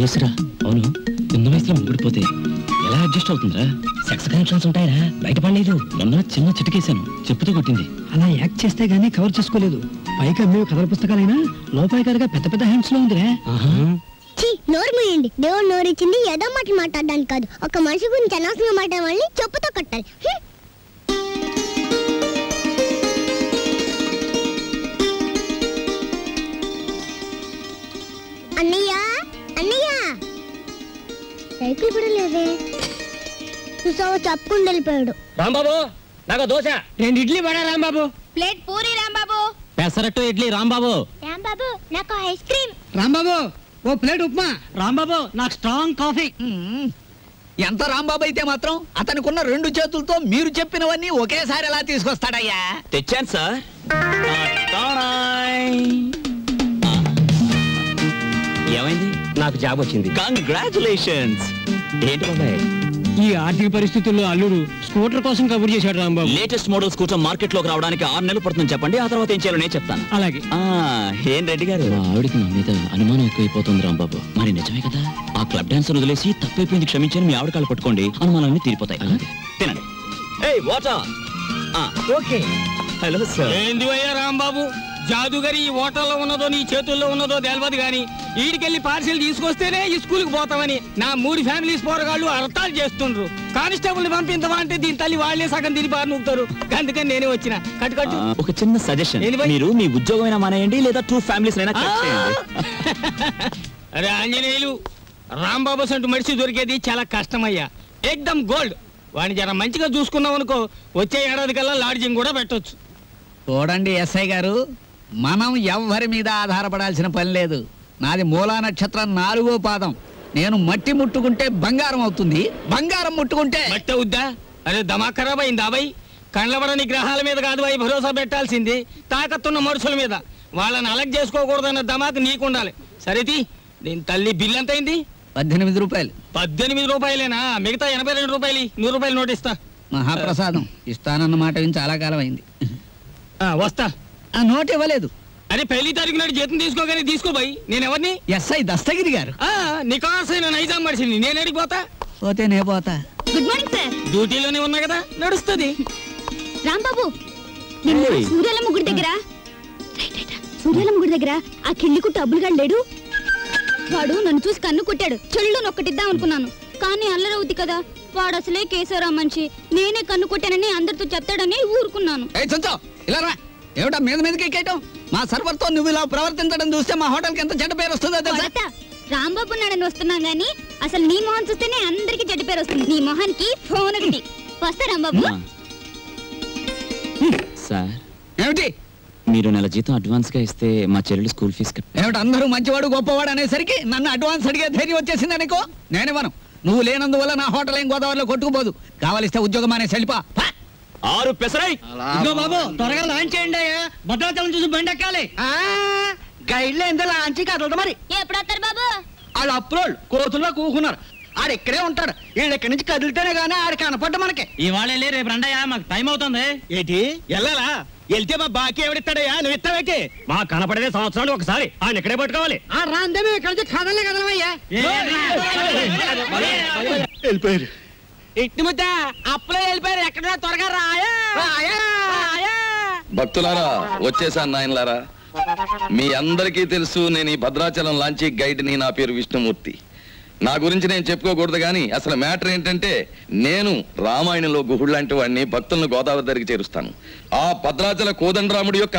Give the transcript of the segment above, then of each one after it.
కేసురా? అవును, చిన్న వయసులో ముగ్గుడిపోతే ఎలా అడ్జస్ట్ అవుతుందిరా? సెక్స్ కనెక్షన్స్ ఉంటాయరా? బయటపడలేదు. మొన్న చిన్న చిటికేశాను, చెప్పుతూ కొట్టింది. అలా యాక్ట్ చేస్తే గానీ కవర్ చేసుకోలేదు. పైగా మేము కథల పుస్తకాలైనా లోపాయికారిగా పెద్ద పెద్ద హ్యాండ్స్ లో ఉందిరా. నోరు మూయండి. దేవుడు నోరు ఇచ్చింది ఏదో మాటలు మాట్లాడడానికి కాదు. ఒక మనిషి గురించి అనవసరంగా మాట్లాడే వాళ్ళని చెప్పుతో కొట్టాలి. అన్నయ్య అన్నయ్య, సైకిల్ కూడా లేదే. చూసావా, చెప్పుకుంటూ వెళ్ళిపోయాడు. రాంబాబు, నాకు దోశ. 2 ఇడ్లీ పడా రాంబాబు. ప్లేట్ పూరి రాంబాబు. పెసరట్టు ఇడ్లీ రాంబాబు. రాంబాబు, నాకు ఐస్ క్రీమ్. రాంబాబు, ఓ ప్లేట్ ఉప్మా. రాంబాబు, నాకు స్ట్రాంగ్ కాఫీ. ఎంత రాంబాబు అయితే మాత్రం అతనికున్న 2 చేతులతో మీరు చెప్పినవన్నీ ఒకేసారి ఎలా తీసుకొస్తాడయ్యా? తెచ్చాను సార్. ఏమైంది? నాకు జాబ్ వచ్చింది. కంగ్రాచులేషన్స్. ఏంటి బాబాయ్, ఈ ఆర్థిక పరిస్థితుల్లో అల్లుడు స్కూటర్ కోసం కబుర్ చేశాడు Rambabu. Latest model scooter market లోకి రావడానికి 6 నెలలు పడుతుంది చెప్పండి, ఆ తర్వాత ఏం చేయాలో నేను చెప్తాను. అలాగే. ఏం రెడ్డి గారు, ఆవిడికి నా మీద అనుమానం ఎక్కువైపోతుంది రాంబాబు. మరి నిజమే కదా? ఆ క్లబ్ డాన్స్ వదిలేసి తప్పైపోయింది క్షమించని మీ ఆవిడ కాళ్ళు పట్టుకోండి, అనుమానాన్ని తీరిపోతాయి. అలాగే తినండి. ఏయ్ వాటర్. ఓకే. Hello sir. ఏంది అయ్యా రాంబాబు, జాదుగరి ఈ హోటల్లో ఉన్నదో నీ చేతుల్లో ఉన్నదో తెలియదు గాని ఈడికెళ్ళి పార్సిల్ తీసుకొస్తేనే ఈ స్కూల్కి పోతామని నా 3 ఫ్యామిలీస్ పోరగాళ్ళు అర్థాలు చేస్తుండ్రు. కానిస్టేబుల్ పంపించవా అంటే దీని తల్లి వాళ్లే సగం తిని బారి నూపుతారు. అందుకని నేనే వచ్చిన. కట్టు. ఒక చిన్న సజెషన్, మీరు మీ ఉద్యోగమైనా మానేయండి, లేదా 2 ఫ్యామిలీస్ అయినా కట్ చేయండి. అరే ఆంజనేయులు, రాంబాబు సంటూ మనిషి దొరికేది చాలా కష్టమయ్యా. ఏకదమ్ గోల్డ్. వాడిని జర మంచిగా చూసుకున్నాం అనుకో, వచ్చే ఏడాది కల్లా లాడ్జింగ్ కూడా పెట్టొచ్చు. చూడండి ఎస్ఐ గారు, మనం ఎవ్వరి మీద ఆధారపడాల్సిన పని లేదు. నాది మూలా నక్షత్రం 4వ పాదం. నేను మట్టి ముట్టుకుంటే బంగారం అవుతుంది, బంగారం ముట్టుకుంటే మట్టి అవుద్దా? అరే దమాక్ ఖరాబ్ అయింది అబ్బాయి. కండ్లబడని గ్రహాల మీద కాదు అవి భరోసా పెట్టాల్సింది, తాకత్తున్న మనుషుల మీద. వాళ్ళని అలగ్ చేసుకోకూడదన్న దమాక్ నీకుండాలి. సరేది, దీని తల్లి బిల్ ఎంత అయింది? 18 రూపాయలు. 18 రూపాయలేనా? మిగతా 82 రూపాయలు. 100 రూపాయలు నోట్ ఇస్తా. మహాప్రసాదం. ఇస్తానన్న మాట చాలా కాలం అయింది. వస్తా. ఆ నోట్ ఇవ్వలేదు. అరే 1వ తారీఖు నాడు జీతం తీసుకోగానే తీసుకోబోయి. నేను ఎవరిని? ఎస్ఐ దస్తగిరి గారు. నికాసైన నైజాం మనిషిని. నేను అడిగిపోతా. పోతే నే పోతా. Good morning sir. డ్యూటీలోనే ఉన్నా కదా, నడుస్తుంది. రాంబాబు, సూర్యాలమ్మ గుడి దగ్గర ఆ కిళ్ళి కుట్టు అబ్బులుగా లేడు. వాడు నన్ను చూసి కన్ను కొట్టాడు. చెల్లు నొక్కటిద్దాం అనుకున్నాను, కానీ అల్లరవుద్ది కదా. వాడు అసలే కేశవరా మనిషి. నేనే కన్ను కొట్టానని అందరితో చెప్తాడని ఊరుకున్నాను. ఏమిటా మీదకి ఎక్కేయటం? మా సర్వర్ తో నువ్వు ఇలా ప్రవర్తించడం చూస్తే మా హోటల్ కి ఎంత చెడ్డ పేరు వస్తుందో తెలుసా? రాంబాబు నాడని వస్తున్నాం గానీ అసలు నీ మొహం చూస్తేనే అందరికి చెడ్డ పేరు వస్తుంది. నీ మొహానికి ఫోన్ ఒకటి. వస్తా రాంబాబు. సార్, ఏమిటి? మీరు నెల జీతం అడ్వాన్స్ గా ఇస్తే మా చెల్లెలు స్కూల్ ఫీజు ఏమిటి? అందరూ మంచివాడు గొప్పవాడు అనేసరికి నన్ను అడ్వాన్స్ అడిగే ధైర్యం వచ్చేసింది అనుకో. నేనివ్వను. నువ్వు లేనందువల్ల నా హోటల్ ఏం గోదావరిలో కొట్టుకుపోదు. కావాలిస్తే ఉద్యోగం అనే సెల్పా 6 పెసరై. బాబు, త్వరగా లాంచ్ చేయండి. భద్రాచలం చూసి బండి ఎక్కాలి. గైడ్లో ఎంత లాంచ్ కదలదు. మరి ఎప్పుడు వస్తారు బాబు? వాళ్ళు అప్రోళ్ళు కోతుల్లో కూకున్నారు. ఆడు ఇక్కడే ఉంటాడు. వీళ్ళు ఇక్కడి నుంచి కదిలితేనే గానీ ఆడు కనపడ్డ మనకి. ఇవాళ రేపు రండయ్యా, మాకు టైం అవుతుంది. ఏంటి వెళ్ళాలా? వెళ్తే మా బాకీ ఎవడిస్తాడయ్యా? నువ్వు ఇస్తావేటి? మా కనపడేదే సంవత్సరాలు ఒకసారి. ఆయన ఇక్కడే పట్టుకోవాలి. ఆ రాందే మేము ఇక్కడ నుంచి కదలే కదలమయ్యా. వెళ్ళిపోయారు. ఇట్టి ముద్ద అప్పులో వెళ్ళిపోయారు. ఎక్కడ త్వరగా రాయా. భక్తులారా, వచ్చేసాను నాయనలారా. మీ అందరికీ తెలుసు, నేను ఈ భద్రాచలం లాంచీ గైడ్ని. నా పేరు విష్ణుమూర్తి. నా గురించి నేను చెప్పుకోకూడదు కానీ అసలు మ్యాటర్ ఏంటంటే, నేను రామాయణంలో గుహుడు లాంటి వాడిని. భక్తులను గోదావరి దగ్గరికి చేరుస్తాను. ఆ భద్రాచల కోదండరాముడి యొక్క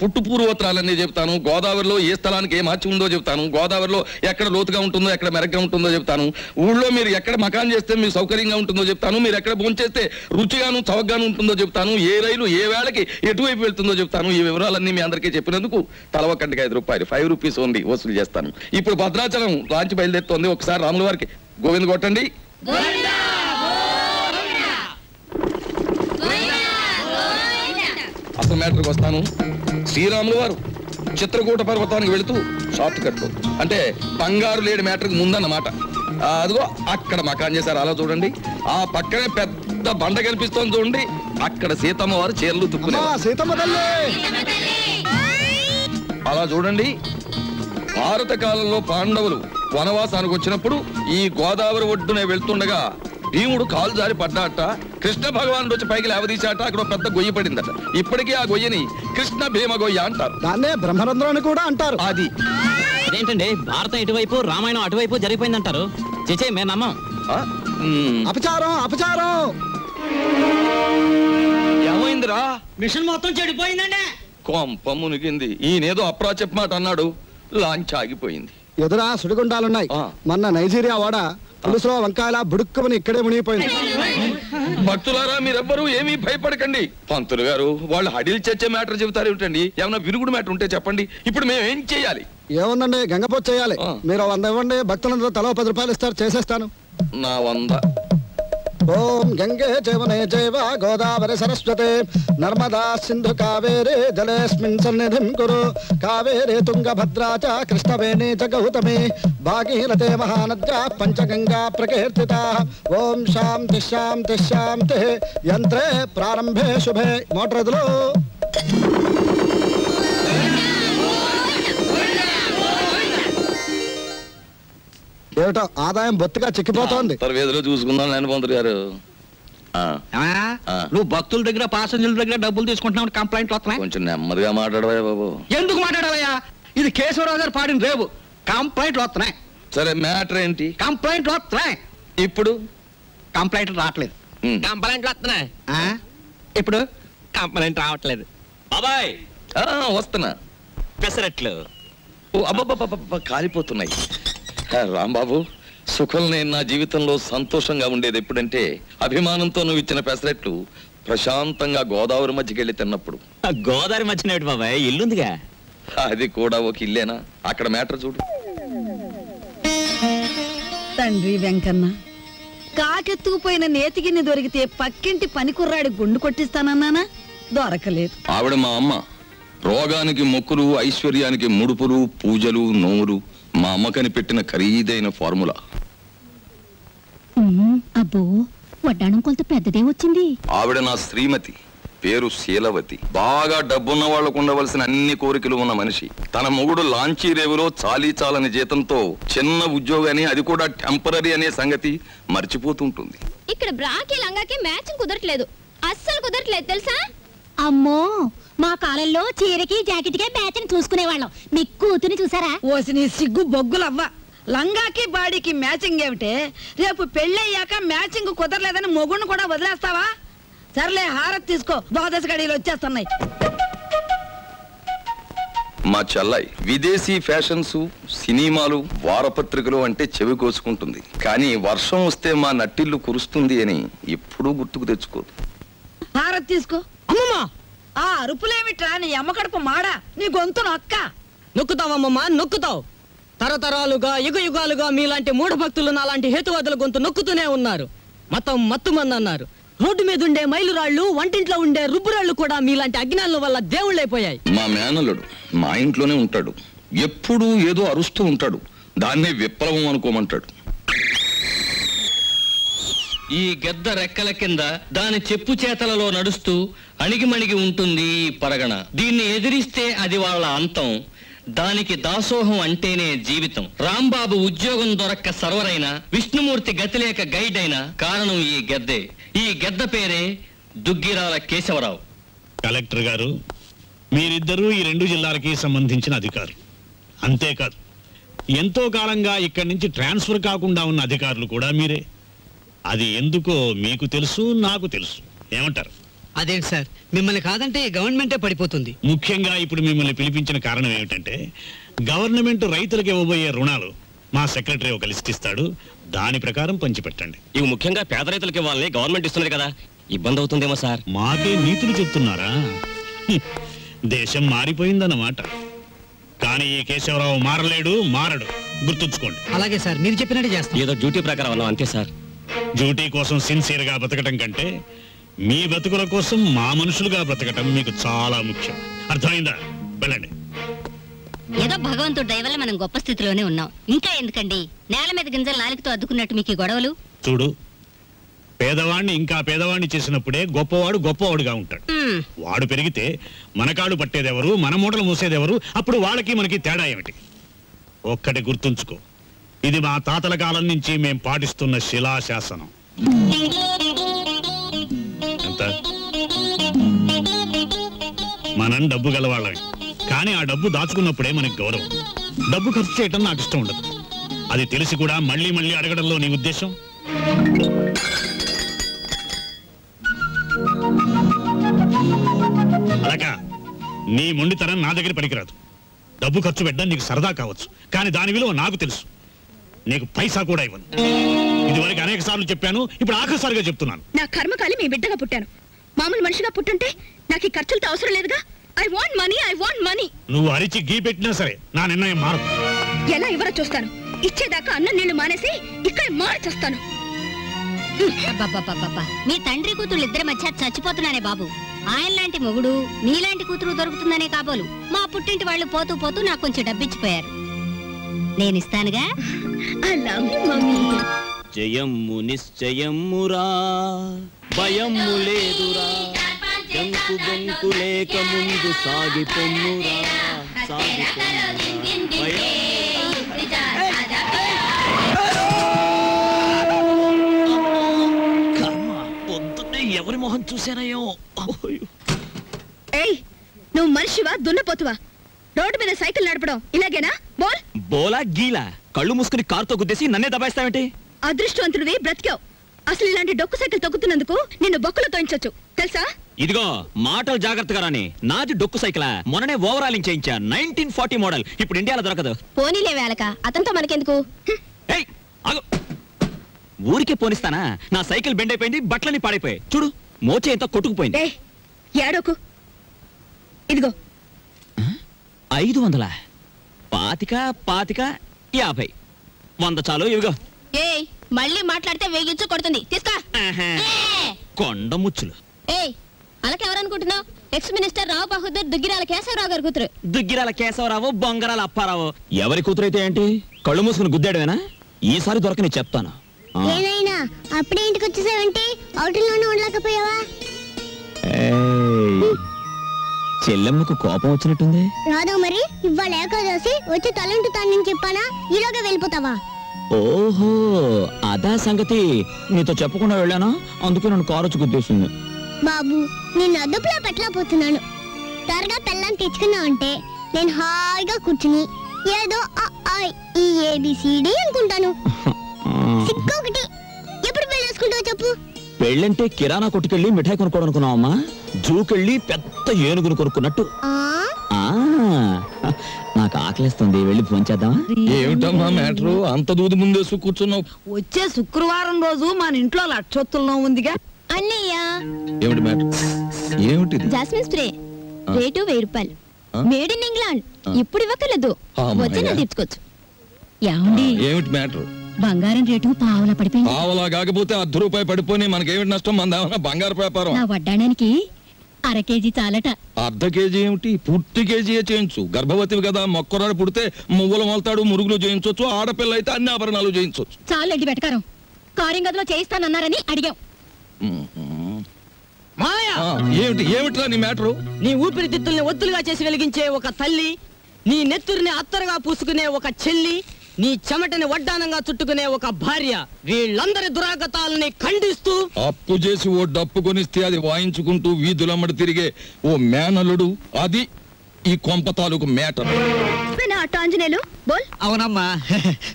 పుట్టు పూర్వోత్తరాలన్నీ చెప్తాను. గోదావరిలో ఏ స్థలానికి ఏ మార్చి ఉందో చెప్తాను. గోదావరిలో ఎక్కడ లోతుగా ఉంటుందో, ఎక్కడ మెరగ్గా ఉంటుందో చెప్తాను. ఊళ్ళో మీరు ఎక్కడ మకాన్ చేస్తే మీకు సౌకర్యంగా ఉంటుందో చెప్తాను. మీరు ఎక్కడ భోంచేస్తే రుచిగాను చవకగాను ఉంటుందో చెప్తాను. ఏ రైలు ఏ వేళకి ఎటువైపు వెళ్తుందో చెప్తాను. ఈ వివరాలన్నీ మీ అందరికీ చెప్పినందుకు తల ఒక్కంటికి 5 రూపాయలు, 5 రూపీస్ ఓన్లీ వసూలు చేస్తాను. ఇప్పుడు భద్రాచలం లాంచ్ బయలుదేరుతోంది. ఒకసారి రాముల వారికి గోవింద కొట్టండి. అసలు మ్యాటర్కి వస్తాను. శ్రీరాములు వారు చిత్రకూట పర్వతానికి వెళుతూ షార్ట్ కట్, అంటే బంగారు లేడి మ్యాటర్కి ముందన్నమాట. అదిగో అక్కడ మకాన్ చేశారు, అలా చూడండి. ఆ పక్కనే పెద్ద బండ కనిపిస్తోంది చూడండి. అక్కడ సీతమ్మ వారు చీరలు తుక్కునేవారు. అలా చూడండి. భారత కాలంలో పాండవులు వనవాసానికి వచ్చినప్పుడు ఈ గోదావరి ఒడ్డునే వెళ్తుండగా భీముడు కాలు జారి పడ్డాట. కృష్ణ భగవానుడు వచ్చి పైకి లేవదీశాట. అక్కడ పెద్ద గొయ్యి పడిందట. ఇప్పటికీ ఆ గొయ్యని కృష్ణ భీమ గొయ్య అంటారు. దాన్నే బ్రహ్మరంధ్రం అని కూడా అంటారు. అది అదేంటండి, భారతం ఇటువైపు రామాయణం అటువైపు జరిగిపోయిందంటారు. చేచే మేము నమ్మం. అపచారం అపచారం. ఏమైందిరా? మిషన్ మొత్తం చెడిపోయిందండి. కొంప మునిగింది. ఈయనేదో అప్రా చెప్పమాట అన్నాడు. లాంచ్ ఆగిపోయింది. ఎదురా సుడిగుండాలున్నాయి. మొన్న నైజీరియా వాడ పులుసులో వంకాయల బుడుక్కుమని ఇక్కడే మునిగిపోయింది. భక్తులారా, మీరెవ్వరూ ఏమీ భయపడకండి. పంతులు గారు వాళ్ళు హడిల్ చచ్చే మ్యాటర్ చెబుతారు ఏమిటండి? ఏమైనా విరుగుడు మ్యాటర్ ఉంటే చెప్పండి. ఇప్పుడు మేము ఏం చేయాలి? ఏముందండి, గంగపోతు చేయాలి. మీరు 100 ఇవ్వండి, భక్తులందరూ తలో 10 రూపాయలు ఇస్తారు, చేసేస్తాను. నా 100. ఓం గంగే జవనే జైవ గోదావరి సరస్వతే నర్మదా సింధు కావేరే జలేస్మిన్ సన్నిధిం కురు కావేరే తుంగభద్రా చ కృష్ణవేణి చ గౌతమి భాగీరథే మహానద్యా పంచగంగా ప్రకీర్తితా. ఓం శాంతి శాంతి శాంతి. యంత్రే ప్రారంభే శుభే. మోటార్ ఎదులు. ఏమిటో ఆదాయం బొత్తిగా చిక్కిపోతోంది. వేదిలో చూసుకుందాం నేను పంతులు గారు. నువ్వు భక్తుల దగ్గర పాసెంజర్ల దగ్గర డబ్బులు తీసుకుంటున్నావు, కంప్లైంట్లు వస్తున్నాయి. కొంచెం నెమ్మదిగా మాట్లాడవయ్యా బాబు. ఎందుకు మాట్లాడవయ్యా? ఇది కేశవరావు గారు పాడిన రేవు. కంప్లైంట్లు వస్తున్నాయి. సరే, మ్యాటర్ ఏంటి? కంప్లైంట్లు వస్తున్నాయి. ఇప్పుడు కంప్లైంట్లు రావట్లేదు. కంప్లైంట్లు వస్తున్నాయి. ఇప్పుడు కంప్లైంట్ రావట్లేదు. బాబాయ్ వస్తున్నా. పెసరట్లు. ఓ అబ్బబ్బబ్బ కాలిపోతున్నాయి. రాంబాబు, సుఖం నేను నా జీవితంలో సంతోషంగా ఉండేది ఎప్పుడంటే అభిమానంతో నువ్వు ఇచ్చిన పెసరెట్లు ప్రశాంతంగా గోదావరి మధ్యకి వెళ్ళి తిన్నప్పుడు. గోదావరి మధ్యన బాబాయ్ ఇల్లుందిగా. అది కూడా ఒక ఇల్లేనా? అక్కడ మ్యాటర్ చూడు. తండ్రి వెంకన్న, కాకెత్తుకుపోయిన నేతిగిన్ని దొరికితే పక్కింటి పనికుర్రాడి గుండు కొట్టిస్తానన్నానా? దొరకలేదు. ఆవిడ మా అమ్మ. రోగానికి మొక్కులు, ఐశ్వర్యానికి ముడుపులు, పూజలు, నోములు మా అమ్మ కనిపెట్టిన ఖరీదైన ఫార్ములా. అబ్బో, వడ్డాణం కొంత పెద్దదే వచ్చింది. ఆవిడ నా శ్రీమతి. పేరు శీలవతి. బాగా డబ్బున్న వాళ్లకు ఉండవలసిన అన్ని కోరికలు ఉన్న మనిషి. తన మొగుడు లాంచీ రేవులో చాలీ చాలని జీతంతో చిన్న ఉద్యోగాన్ని, అది కూడా టెంపరీ అనే సంగతి మర్చిపోతుంటుంది. ఇక్కడ బ్రాకి లంగాకి మ్యాచింగ్ కుదరట్లేదు. అస్సలు కుదరట్లేదు తెలుసా? అమ్మో, మా కాలంలో చీరకి జాకెట్కే మ్యాచింగ్ చూసుకునేవాళ్ళం. మీ కూతుని చూసారా? ఓసి నీ సిగ్గు బొగ్గులవ్వ. లంగాకి బాడీకి మ్యాచింగ్ ఏమిటే? రేపు పెళ్ళయ్యాక మ్యాచింగ్ కుదరలేదని మొగుణ్ణి కూడా వదిలేస్తావా? సర్లే, హారతి తీసుకో, ద్వాదశ గడియలు వచ్చేస్తున్నాయి. మా చెల్లాయి విదేశీ ఫ్యాషన్స్, సినిమాలు, వారపత్రికలు అంటే చెవి కోసుకుంటుంది. కానీ వర్షం వస్తే మా నట్టిల్లు కురుస్తుంది అని ఎప్పుడూ గుర్తుకు తెచ్చుకోదు. హారతి తీసుకో. అమ్మమ్మా, ఆ అరుపులేమిట్రా? నీ అమ్మకడుపు మాడా, నీ గొంతు నొక్క. నొక్కుతావమ్మమ్మా, నొక్కుతావు. తరతరాలుగా యుగ యుగాలుగా మీలాంటి మూఢ భక్తులు నాలాంటి హేతువాదుల గొంతు నొక్కుతూనే ఉన్నారు. మతం మత్తుమంది అన్నారు. రోడ్డు మీద ఉండే మైలురాళ్లు, వంటింట్లో ఉండే రుబ్బురాళ్లు కూడా మీలాంటి అజ్ఞానుల వల్ల దేవుళ్ళైపోయాయి. మా మేనల్లుడు మా ఇంట్లోనే ఉంటాడు. ఎప్పుడూ ఏదో అరుస్తూ ఉంటాడు. దాన్నే విప్లవం అనుకోమంటాడు. ఈ గెద్ద రెక్కల కింద దాని చెప్పు చేతలలో నడుస్తూ అణిగిమణిగి ఉంటుంది ఈ పరగణ. దీన్ని ఎదిరిస్తే అది వాళ్ళ అంతం. దానికి దాసోహం అంటేనే జీవితం. రాంబాబు ఉద్యోగం దొరక్క సర్వరైన, విష్ణుమూర్తి గతిలేక గైడ్ అయిన కారణం ఈ గెద్దే. ఈ గెద్ద పేరే దుగ్గిరాల కేశవరావు. కలెక్టర్ గారు, మీరిద్దరూ ఈ 2 జిల్లాలకి సంబంధించిన అధికారులు. అంతేకాదు, ఎంతో కాలంగా ఇక్కడి నుంచి ట్రాన్స్ఫర్ కాకుండా ఉన్న అధికారులు కూడా మీరే. అది ఎందుకో మీకు తెలుసు, నాకు తెలుసు. ఏమంటారు? అదేంటి సార్, మిమ్మల్ని కాదంటే గవర్నమెంటే పడిపోతుంది. ముఖ్యంగా ఇప్పుడు మిమ్మల్ని పిలిపించిన కారణం ఏమిటంటే, గవర్నమెంట్ రైతులకు ఇవ్వబోయే రుణాలు మా సెక్రటరీ ఒక లిస్ట్ ఇస్తాడు. దాని ప్రకారం పంచిపెట్టండి. ఇవి ముఖ్యంగా పేద రైతులకి ఇవ్వాలని గవర్నమెంట్ ఇస్తున్నది కదా, ఇబ్బంది అవుతుందేమో సార్. మాకే నీతులు చెప్తున్నారా? దేశం మారిపోయిందన్నమాట. కానీ ఈ కేశవరావు మారలేడు, మారడు. గుర్తుంచుకోండి. అలాగే సార్, మీరు చెప్పినట్టు చేస్తాం. ఏదో డ్యూటీ ప్రకారం అన్నాం అంతే సార్. డ్యూటీ కోసం సిన్సియర్ గా బతకటం కంటే మీ బతుకుల కోసం మా మనుషులుగా బ్రతకటం మీకు చాలా ముఖ్యం. అర్థమైందా? వెళ్ళండి. ఏదో భగవంతుడి దయ వల్ల మనం గొప్ప స్థితిలోనే ఉన్నాం. ఇంకా ఎందుకండి నేల మీద గింజలు నాలుగుతో అద్దుకున్నట్టు మీకు గొడవలు? చూడు, పేదవాణ్ణి ఇంకా పేదవాణ్ణి చేసినప్పుడే గొప్పవాడు గొప్పవాడుగా ఉంటాడు. వాడు పెరిగితే మనకాడు పట్టేదెవరు, మన మూటలు మూసేదెవరు? అప్పుడు వాళ్ళకి మనకి తేడా ఏమిటి? ఒక్కటి గుర్తుంచుకో, ఇది మా తాతల కాలం నుంచి మేం పాటిస్తున్న శిలాశాసనం. ఎంత? మనం డబ్బు గలవాళ్ళమే, కానీ ఆ డబ్బు దాచుకున్నప్పుడే మనకి గౌరవం. డబ్బు ఖర్చు చేయటం నాకు ఇష్టం ఉండదు. అది తెలిసి కూడా మళ్ళీ మళ్ళీ అడగడంలో నీ ఉద్దేశం? అలాగా నీ మొండితనం నా దగ్గర పనికిరాదు. డబ్బు ఖర్చు పెట్టడం నీకు సరదా కావచ్చు, కానీ దాని విలువ నాకు తెలుసు. నీకు పైసా కూడా ఇవ్వను. ఇదివరకు అనేక సార్లు చెప్పాను, ఇప్పుడు ఆఖరిసారిగా చెప్తున్నాను. నా కర్మకాలి మీ బిడ్డగా పుట్టాను. మామూలు మనిషిగా పుట్టుంటే నాకు ఈ ఖర్చులతో అవసరం లేదుగా. I want money. నువ్వు అరిచి గీ పెట్టినా సరే నా నిర్ణయం మారదు. ఎలా ఇవ్వరో చూస్తాను. ఇచ్చేదాకా అన్నం నీళ్లు మానేసి ఇక్కడ మార్చేస్తాను. మీ తండ్రి కూతురు ఇద్దరి మధ్య చచ్చిపోతున్నానే బాబు. ఆయన లాంటి మొగుడు నీలాంటి కూతురు దొరుకుతుందనే కాబోలు మా పుట్టింటి వాళ్ళు పోతూ పోతూ నాకు కొంచెం డబ్బిచ్చిపోయారు. నేనిస్తానుగా. జయమ్ము నిశ్చయమ్మురా, భయమ్ము లేదురా, జంకు బొంకు లేక ముందు సాగిపొమ్మురా, పొద్దున్నే ఎవరి మొహం చూశానయ్యో. ఏయ్, నువ్వు మనిషివా దున్నపోతువా? రోడ్డు మీద సైకిల్ నడపడం ఇలాగేనా? బోలా గీలా కళ్ళు మూసుకుని కారుతో గుద్దేసి నన్నే దబాయిస్తావేంటి? అదృష్టవంతుడివి, బ్రతికావు. అసలు ఇలాంటి డొక్కు సైకిల్ తొక్కుతున్నందుకు నిన్ను బొక్కలు తోయించొచ్చు తెలుసా? ఇదిగో మాటలు జాగ్రత్తగా రాని. నాది డొక్కు సైకిలా, మొన్ననే ఓవరాలింగ్ చేయించా. 1940 మోడల్. ఇప్పుడు ఇండియాలో దొరకదు. పోనీలే వేలక, అతనితో మనకెందుకు? ఏయ్ ఆగు. ఊరికే పోనిస్తానా? నా సైకిల్ బెండ్ అయిపోయింది, బట్టలని పాడైపోయాయి. చూడు మోచే ఎంత కొట్టుకుపోయింది. ఏడోకు. ఇదిగో 500. పాతిక 50. 100 చాలు. ఇవిగో. ఏయ్, మళ్ళీ మాట్లాడితే వేగించు కొడుతుంది. తీస్తా. కొండ ముచ్చులు. ఏయ్, అలాకెవరనుకుంటున్నావు? ఎక్స్ మినిస్టర్ రావు బహదూర్ దుగ్గిరాల కేశవరావు గారి కూతురు. దుగ్గిరాల కేశవరావు, బొంగరాల అప్పారావు. ఎవరి కూతురైతే ఏంటి? కళ్ళు మూసుకుని గుద్దాడువేనా? ఈసారి దొరకని చెప్తాను. ఏనైనా అప్పుడే ఇంటికి వచ్చేసావంటే అవుటిలోనే ఉండలేకపోయావా? చెల్లెమ్మకు కోపం వచ్చినట్టుంది. రాదు మరి. ఇవాళ ఏకాదశి వచ్చి తలంటుతానని చెప్పానా? ఈలోగా వెళ్ళిపోతావా? ఓహో, అదా సంగతి. నీతో చెప్పకుండా వెళ్ళానా? అందుకే నన్ను కారు వచ్చి గుద్దేసింది. బాబు, నిన్ను అదుపులో పెట్టలేకపోతున్నాను. త్వరగా పెళ్ళాన్ని తెచ్చుకున్నావంటే నేను హాయిగా కూర్చుని ఏదో ఈ ఏబిసిడి అనుకుంటాను. సిక్కొకటి. ఎప్పుడు పెళ్ళేసుకుంటావు చెప్పు? పెళ్ళంటే కిరాణా కొట్టుకెళ్ళి మిఠాయి కొనుక్కోవనుకున్నావమ్మా? జూకెళ్ళి పెద్ద ఏనుగును కొనుక్కున్నట్టు. నాకు ఆకలిస్తుంది, వెళ్ళి ఫోన్ చేద్దామా? ఏమిటమ్మా మ్యాటరు? అంత దూది ముందేసు కూర్చున్నావు. వచ్చే శుక్రవారం రోజు మన ఇంట్లో లక్షొత్తుల్లో ఉందిగా. అన్నయ్య, ఏమిటి మ్యాటర్? ఏమిటిది? జాస్మిన్ స్ప్రే రేటు 1000 రూపాయలు. Made in England. ఇప్పుడు ఇవ్వకలేదు, వచ్చిన తీర్చుకోవచ్చు. ఏమిటి మ్యాటర్? బంగారం రేటు పావలా పడిపోయింది. పావలా కాకపోతే ₹10 పడిపోయి మనకేమిటి నష్టం? మన బంగారు వ్యాపారం. నా వడ్డాడానికి 1/2 కేజీ చాలట. ½ కేజీ ఏమిటి? పూర్తి కేజీయే చేయించు. గర్భవతివి కదా, మొక్కరాడు పుడితే మువ్వలు మొలతాడు, మురుగులు చేయించవచ్చు. ఆడపిల్ల అయితే అన్ని ఆభరణాలు చేయించవచ్చు. చాలండి వెటకారం. కారింగదిలో చేయిస్తానన్నారని అడిగాం. ఏమిట్రా నీ మ్యాటరు? నీ ఊపిరితిత్తుల్ని ఒత్తులుగా చేసి వెలిగించే ఒక తల్లి, నీ నెత్తురిని అత్తరుగా పూసుకునే ఒక చెల్లి, నీ చెమటని వడ్డానంగా చుట్టుకునే ఒక భార్య, వీళ్ళందరి దురాగతాలని ఖండిస్తూ అప్పు చేసి ఓ డప్పు కొనిస్తే అది వాయించుకుంటూ వీధులమ్మడి తిరిగే ఓ మేనలుడు, అది ఈ కొంప తాలూకు మ్యాటర్. అవునమ్మా,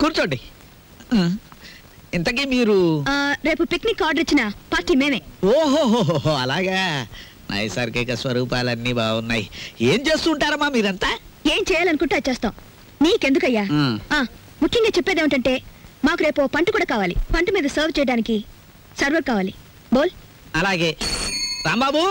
కూర్చోండి. ఇంతకీ మీరు? రేపు పిక్నిక్ ఆర్డర్ ఇచ్చిన పార్టీ మేమే. ఓహోహో, అలాగా. నైసర్గిక స్వరూపాలన్నీ బాగున్నాయి. ఏం చేస్తుంటారమ్మా మీరంతా? ఏం చేయాలనుకుంటే అది చేస్తాం. నీకెందుకయ్యా? ముఖ్యంగా చెప్పేది ఏమిటంటే, మాకు రేపు పంట కూడా కావాలి. పంట మీద సర్వ్ చేయడానికి సర్వర్ కావాలి. బోల్. అలాగే రాంబాబు.